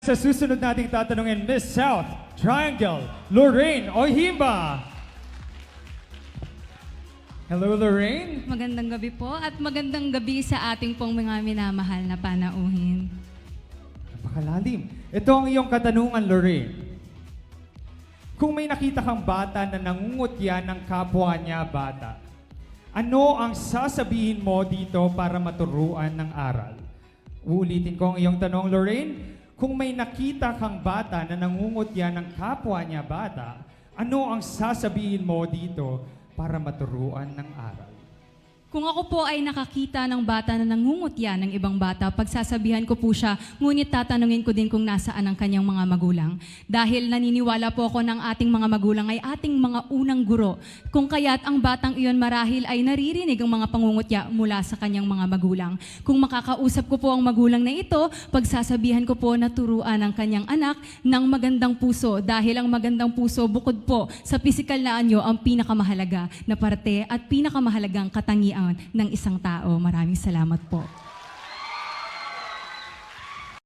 Sa susunod nating tatanungin, Miss South Triangle, Lorraine Ohimba. Hello, Lorraine. Magandang gabi po at magandang gabi sa ating pong mga minamahal na panauhin. Napakalalim. Ito ang iyong katanungan, Lorraine. Kung may nakita kang bata na nangungutya ng kapwa niya bata, ano ang sasabihin mo dito para maturuan ng aral? Uulitin ko ang iyong tanong, Lorraine. Kung may nakita kang bata na nangungutya ng kapwa niya bata, ano ang sasabihin mo dito para maturuan ng aral? Kung ako po ay nakakita ng bata na nangungutya ng ibang bata, pagsasabihan ko po siya, ngunit tatanungin ko din kung nasaan ang kanyang mga magulang. Dahil naniniwala po ako ng ating mga magulang ay ating mga unang guro. Kung kaya't ang batang iyon marahil ay naririnig ang mga pangungutya mula sa kanyang mga magulang. Kung makakausap ko po ang magulang na ito, pagsasabihan ko po na turuan ang kanyang anak ng magandang puso. Dahil ang magandang puso bukod po sa pisikal na anyo ang pinakamahalaga na parte at pinakamahalagang katangian ng isang tao. Maraming salamat po.